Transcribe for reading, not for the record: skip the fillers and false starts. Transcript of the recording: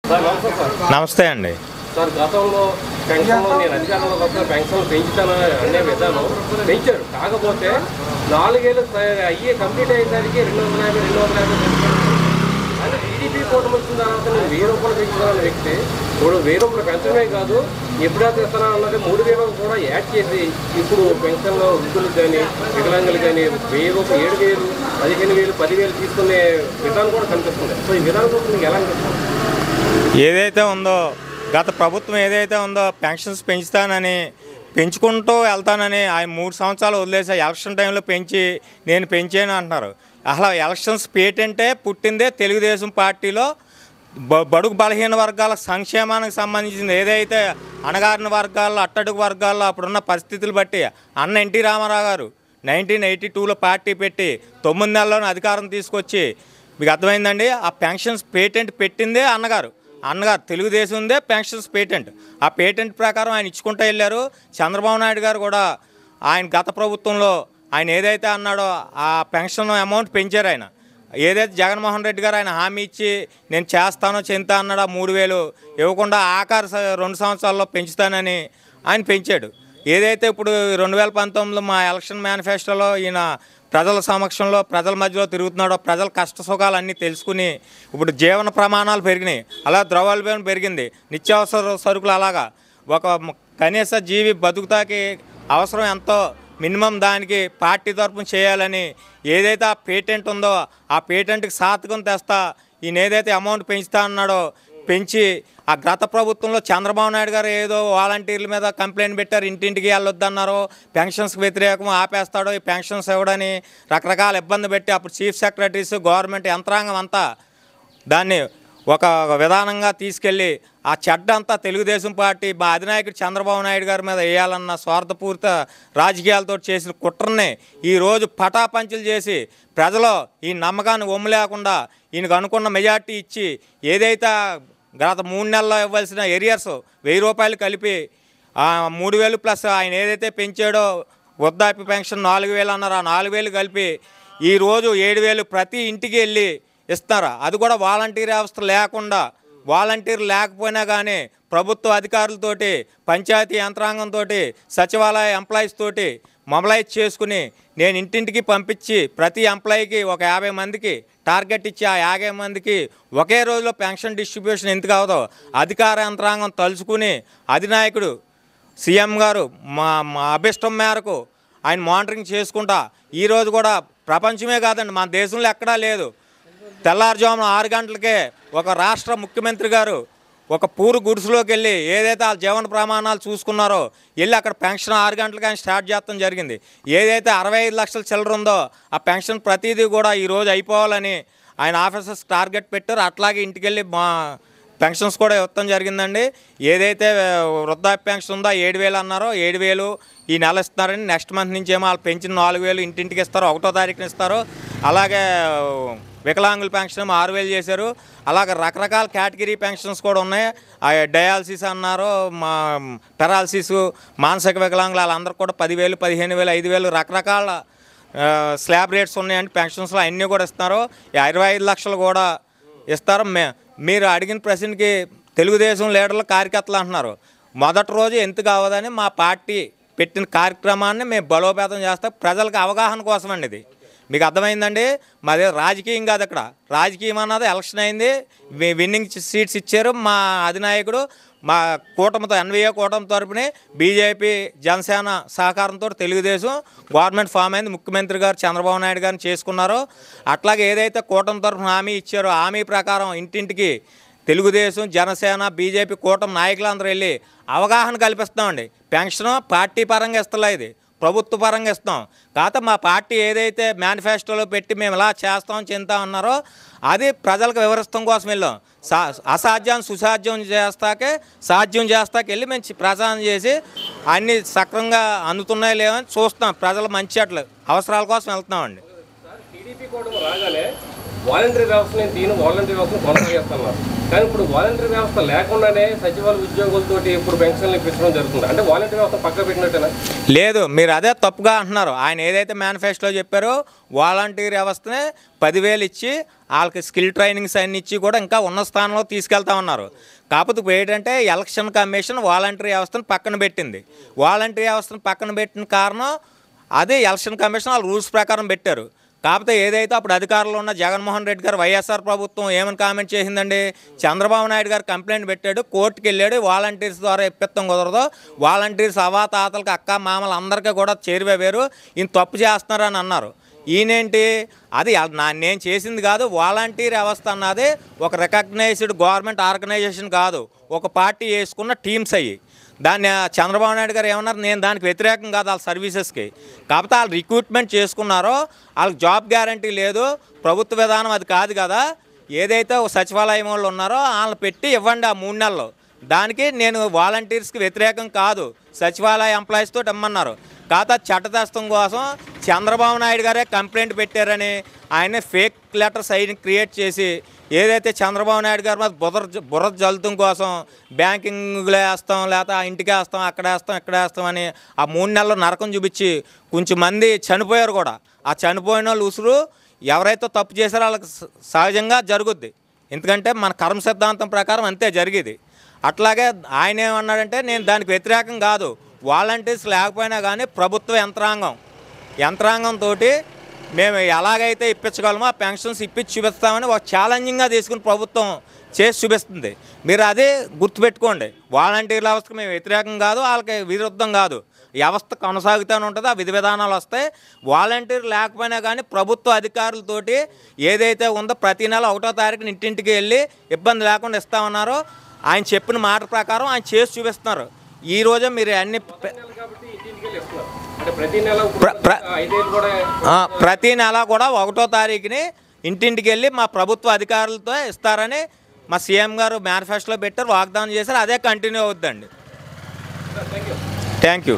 నమస్తే అండి. సార్, గతంలో పెన్షన్లో నేను అధికారంలోకి వస్తే పెన్షన్లు పెంచుతానని అనే విధానం పెంచారు. కాకపోతే 4 ఏళ్ళు అయ్యే కంప్లీట్ అయ్యేసరికి 250 అదే టీడీపీ కూటమి వచ్చిన తర్వాత నేను 1000 రూపాయలు పెంచుతానన్న వ్యక్తి ఇప్పుడు 1000 రూపాయలు పెంచడమే కాదు, ఎప్పుడైతే ఇస్తానా అన్నది 3000 కూడా యాడ్ చేసి ఇప్పుడు పెన్షన్లో వృద్ధులకు కానీ వికలాంగులు కానీ 1000 రూపాయలు 7000, 15,000, 10,000 తీసుకునే విధానం కూడా కనిపిస్తుంది. సో ఈ విధానం కోసం మీకు ఎలా అనిపిస్తుంది? ఏదైతే ఉందో గత ప్రభుత్వం ఏదైతే ఉందో పెన్షన్స్ పెంచుతానని పెంచుకుంటూ వెళ్తానని ఆయన 3 సంవత్సరాలు వదిలేసి ఎలక్షన్ టైంలో పెంచి నేను పెంచాను అంటున్నారు. అసలు ఎలక్షన్స్ పేటెంటే పుట్టిందే తెలుగుదేశం పార్టీలో. బడుగు బలహీన వర్గాల సంక్షేమానికి సంబంధించింది ఏదైతే అణగారిన వర్గాల్లో అట్టడుగు వర్గాల్లో అప్పుడున్న పరిస్థితులు బట్టి అన్న ఎన్టీ రామారావు గారు 1982లో పార్టీ పెట్టి 9 నెలల్లోనే అధికారం తీసుకొచ్చి మీకు అర్థమైందండి. ఆ పెన్షన్స్ పేటెంట్ పెట్టిందే అన్నగారు తెలుగుదేశందే పెన్షన్స్ పేటెంట్. ఆ పేటెంట్ ప్రకారం ఆయన ఇచ్చుకుంటూ వెళ్ళారు. చంద్రబాబు నాయుడు గారు కూడా ఆయన గత ప్రభుత్వంలో ఆయన ఏదైతే అన్నాడో ఆ పెన్షన్ అమౌంట్ పెంచారు. ఆయన ఏదైతే జగన్మోహన్ రెడ్డి గారు ఆయన హామీ ఇచ్చి నేను చేస్తానో చెంతా అన్నాడో 3,000 ఇవ్వకుండా ఆఖరి 2 సంవత్సరాల్లో పెంచుతానని ఆయన పెంచాడు. ఏదైతే ఇప్పుడు 2019లో మా ఎలక్షన్ మేనిఫెస్టోలో ఈయన ప్రజల సమక్షంలో ప్రజల మధ్యలో తిరుగుతున్నాడో ప్రజల కష్ట సుఖాలు అన్నీ తెలుసుకుని ఇప్పుడు జీవన ప్రమాణాలు పెరిగినాయి, అలా ద్రవ్యోల్బణం పెరిగింది, నిత్యావసర సరుకులు అలాగా ఒక కనీస జీవి బతుకుతాకి అవసరం ఎంతో మినిమం దానికి పార్టీ తరఫున చేయాలని ఏదైతే ఆ పేటెంట్ ఉందో ఆ పేటెంట్కి సాధకం తెస్తా ఈయన ఏదైతే అమౌంట్ పెంచుతా అన్నాడో పెంచి ఆ గత ప్రభుత్వంలో చంద్రబాబు నాయుడు గారు ఏదో వాలంటీర్ల మీద కంప్లైంట్ పెట్టారు, ఇంటింటికి వెళ్ళొద్దన్నారో పెన్షన్స్కి వ్యతిరేకం ఆపేస్తాడో ఈ పెన్షన్స్ ఇవ్వడని రకరకాల ఇబ్బంది పెట్టి అప్పుడు చీఫ్ సెక్రటరీస్ గవర్నమెంట్ యంత్రాంగం అంతా దాన్ని ఒక విధానంగా తీసుకెళ్ళి ఆ చెడ్డ అంతా తెలుగుదేశం పార్టీ మా అధినాయకుడు చంద్రబాబు నాయుడు గారి మీద వేయాలన్న స్వార్థపూరిత రాజకీయాలతో చేసిన కుట్రని ఈరోజు పటాపంచులు చేసి ప్రజలు ఈ నమ్మకాన్ని ఒమ్ము లేకుండా ఈయనకు అనుకున్న మెజార్టీ ఇచ్చి ఏదైతే గత 3 నెలల్లో ఇవ్వాల్సిన ఏరియర్స్ 1000 రూపాయలు కలిపి 3,000 ప్లస్ ఆయన ఏదైతే పెంచాడో వృద్ధాప్య పెన్షన్ 4,000 అన్నారు, ఆ 4,000 కలిపి ఈరోజు 7,000 ప్రతి ఇంటికి వెళ్ళి ఇస్తున్నారు. అది కూడా వాలంటీర్ వ్యవస్థ లేకుండా వాలంటీర్ లేకపోయినా కానీ ప్రభుత్వ అధికారులతోటి పంచాయతీ యంత్రాంగంతో సచివాలయ ఎంప్లాయీస్ తోటి మొబలైజ్ చేసుకుని నేను ఇంటింటికి పంపించి ప్రతి ఎంప్లాయీకి ఒక 50 మందికి టార్గెట్ ఇచ్చి ఆ 50 మందికి ఒకే రోజులో పెన్షన్ డిస్ట్రిబ్యూషన్ ఎందుకు అవదో అధికార యంత్రాంగం తలుచుకుని అధినాయకుడు సీఎం గారు మా అభిష్టం మేరకు ఆయన మానిటరింగ్ చేసుకుంటా ఈరోజు కూడా ప్రపంచమే కాదండి మన దేశంలో ఎక్కడా లేదు. తెల్లారుజామున 6 గంటలకే ఒక రాష్ట్ర ముఖ్యమంత్రి గారు ఒక పూరు గుడిసెలోకి వెళ్ళి ఏదైతే ఆ జీవన ప్రమాణాలు చూసుకున్నారో వెళ్ళి అక్కడ పెన్షన్ 6 గంటలకు ఆయన స్టార్ట్ చేయడం జరిగింది. ఏదైతే 65 లక్షల చిల్లర ఉందో ఆ పెన్షన్ ప్రతిదీ కూడా ఈరోజు అయిపోవాలని ఆయన ఆఫీసర్స్ టార్గెట్ పెట్టారు. అట్లాగే ఇంటికి వెళ్ళి మా పెన్షన్స్ కూడా ఇవ్వడం జరిగిందండి. ఏదైతే వృద్ధాప్య పెన్షన్ ఉందో 7,000 అన్నారో 7,000 ఈ నెల ఇస్తున్నారని నెక్స్ట్ మంత్ నుంచి ఏమో వాళ్ళు పెంచిన 4,000 ఇంటింటికి ఇస్తారు, 1వ తారీఖున ఇస్తారు. అలాగే వికలాంగుల పెన్షన్ 6,000 చేశారు. అలాగే రకరకాల కేటగిరీ పెన్షన్స్ కూడా ఉన్నాయి. డయాలసిస్ అన్నారు, మా పెరాలసిస్, మానసిక వికలాంగులు వాళ్ళందరూ కూడా 10,000, 15,000, 5,000 రకరకాల స్లాబ్ రేట్స్ ఉన్నాయండి. పెన్షన్స్లో అన్నీ కూడా ఇస్తున్నారు. 25 లక్షలు కూడా ఇస్తారు. మీరు అడిగిన ప్రశ్నకి తెలుగుదేశం లీడర్లు కార్యకర్తలు అంటున్నారు. మొదటి రోజు ఎందుకు కావదని మా పార్టీ పెట్టిన కార్యక్రమాన్ని మేము బలోపేతం చేస్తాం. ప్రజలకు అవగాహన కోసం అండి ఇది. మీకు అర్థమైందండి. మాది రాజకీయం కాదు, అక్కడ రాజకీయం అన్నది ఎలక్షన్ అయింది, విన్నింగ్ సీట్స్ ఇచ్చారు మా అధినాయకుడు. మా కూటమితో ఎన్వీఏ కూటమి తరపున బీజేపీ జనసేన సహకారంతో తెలుగుదేశం గవర్నమెంట్ ఫామ్ అయింది. ముఖ్యమంత్రి గారు చంద్రబాబు నాయుడు గారిని చేసుకున్నారు. అట్లాగే ఏదైతే కూటమి తరపున హామీ ఇచ్చారో హామీ ప్రకారం ఇంటింటికి తెలుగుదేశం జనసేన బీజేపీ కూటమి నాయకులందరూ వెళ్ళి అవగాహన కల్పిస్తామండి. పెన్షన్ పార్టీ పరంగా ఇస్తలే, ఇది ప్రభుత్వ పరంగా ఇస్తాం. కాకపోతే మా పార్టీ ఏదైతే మేనిఫెస్టోలో పెట్టి మేము ఇలా చేస్తాం చెందుతా అన్నారో అది ప్రజలకు వివరిస్తాం కోసం వెళ్ళాం. అసాధ్యాన్ని సుసాధ్యం చేస్తాకే సాధ్యం చేస్తాకే వెళ్ళి మేము ప్రచారం చేసి అన్నీ సక్రమంగా అందుతున్నాయో లేవని చూస్తాం. ప్రజల మంచి అట్లు అవసరాల కోసం వెళ్తున్నామండి. టీడీపీ కూటమి రాగానే వాలంటరీ వ్యవస్థ నేను దీని వాలంటరీ వ్యవస్థను కొనసాగిస్తున్నారు. కానీ ఇప్పుడు వాలంటరీ వ్యవస్థ లేకుండానే సచివాలయ ఉద్యోగులతోటి ఇప్పుడు పెన్షన్లు ఇప్పించడం జరుగుతుంది. అంటే వాలంటరీ వ్యవస్థ పక్క పెట్టినట్టేనా? లేదు, మీరు అదే తప్పుగా అంటున్నారు. ఆయన ఏదైతే మేనిఫెస్టోలో చెప్పారో వాలంటీర్ వ్యవస్థనే 10,000 ఇచ్చి వాళ్ళకి స్కిల్ ట్రైనింగ్స్ అన్ని ఇచ్చి కూడా ఇంకా ఉన్న స్థానంలో తీసుకెళ్తా ఉన్నారు. కాకపోతే ఇప్పుడు ఏంటంటే ఎలక్షన్ కమిషన్ వాలంటరీ వ్యవస్థను పక్కన పెట్టింది. వాలంటరీ వ్యవస్థను పక్కన పెట్టిన కారణం అదే ఎలక్షన్ కమిషన్ వాళ్ళు రూల్స్ ప్రకారం పెట్టారు. కాకపోతే ఏదైతే అప్పుడు అధికారంలో ఉన్న జగన్మోహన్ రెడ్డి గారు వైఎస్ఆర్ ప్రభుత్వం ఏమని కామెంట్ చేసిందండి, చంద్రబాబు నాయుడు గారు కంప్లైంట్ పెట్టాడు, కోర్టుకి వెళ్ళాడు, వాలంటీర్స్ ద్వారా ఇప్పిత్తం కుదరదు, వాలంటీర్స్ అవాతాతలకు అక్క మామలు అందరికీ కూడా చేరువేరు, ఈయన తప్పు చేస్తున్నారని అన్నారు. ఈయనేంటి, అది నేను చేసింది కాదు, వాలంటీర్ వ్యవస్థ అన్నది ఒక రికగ్నైజ్డ్ గవర్నమెంట్ ఆర్గనైజేషన్ కాదు, ఒక పార్టీ వేసుకున్న టీమ్స్ అయ్యి. దాన్ని చంద్రబాబు నాయుడు గారు ఏమన్నారు, నేను దానికి వ్యతిరేకం కాదు వాళ్ళ సర్వీసెస్కి. కాకపోతే వాళ్ళు రిక్రూట్మెంట్ చేసుకున్నారో వాళ్ళకి జాబ్ గ్యారంటీ లేదు, ప్రభుత్వ విధానం అది కాదు కదా. ఏదైతే సచివాలయం వాళ్ళు ఉన్నారో వాళ్ళని పెట్టి ఇవ్వండి ఆ 3 నెలలు. దానికి నేను వాలంటీర్స్కి వ్యతిరేకం కాదు, సచివాలయ ఎంప్లాయీస్తో ఇమ్మన్నారు. కాకపోతే చట్టదస్తం కోసం చంద్రబాబు నాయుడు గారే కంప్లైంట్ పెట్టారని ఆయన ఫేక్ లెటర్స్ అయిన క్రియేట్ చేసి ఏదైతే చంద్రబాబు నాయుడు గారి మీద బుర్ర జల్లుతం కోసం బ్యాంకింగ్లో వేస్తాం, లేకపోతే ఆ ఇంటికి వేస్తాం, అక్కడ వేస్తాం, ఇక్కడ వేస్తామని ఆ 3 నెలలు నరకం చూపించి కొంచెం మంది చనిపోయారు కూడా. ఆ చనిపోయిన వాళ్ళు ఉసురు ఎవరైతే తప్పు చేశారో వాళ్ళకి సహజంగా జరుగుద్ది, ఎందుకంటే మన కర్మ సిద్ధాంతం ప్రకారం అంతే జరిగేది. అట్లాగే ఆయన ఏమన్నాడంటే నేను దానికి వ్యతిరేకం కాదు, వాలంటీర్స్ లేకపోయినా కానీ ప్రభుత్వ యంత్రాంగంతో మేము ఎలాగైతే ఇప్పించగలమో ఆ పెన్షన్స్ ఇప్పించి చూపిస్తామని ఒక ఛాలెంజింగ్గా తీసుకుని ప్రభుత్వం చేసి చూపిస్తుంది. మీరు అదే గుర్తుపెట్టుకోండి, వాలంటీర్ వ్యవస్థకు మేము వ్యతిరేకం కాదు, వాళ్ళకి విరుద్ధం కాదు, వ్యవస్థ కొనసాగుతూనే ఉంటుంది, ఆ విధి విధానాలు వస్తాయి. వాలంటీర్ లేకపోయినా కానీ ప్రభుత్వ అధికారులతోటి ఏదైతే ఉందో ప్రతి నెల 1వ తారీఖున ఇంటింటికి వెళ్ళి ఇబ్బంది లేకుండా ఇస్తామన్నారో ఆయన చెప్పిన మాట ప్రకారం ఆయన చేసి చూపిస్తున్నారు. ఈ రోజే మీరు అన్ని ప్రతి నెల కూడా 1వ తారీఖుని ఇంటింటికి వెళ్ళి మా ప్రభుత్వ అధికారులతో ఇస్తారని మా సీఎం గారు మేనిఫెస్టోలో పెట్టారు, వాగ్దానం చేశారు, అదే కంటిన్యూ అవుద్దండి. Thank you.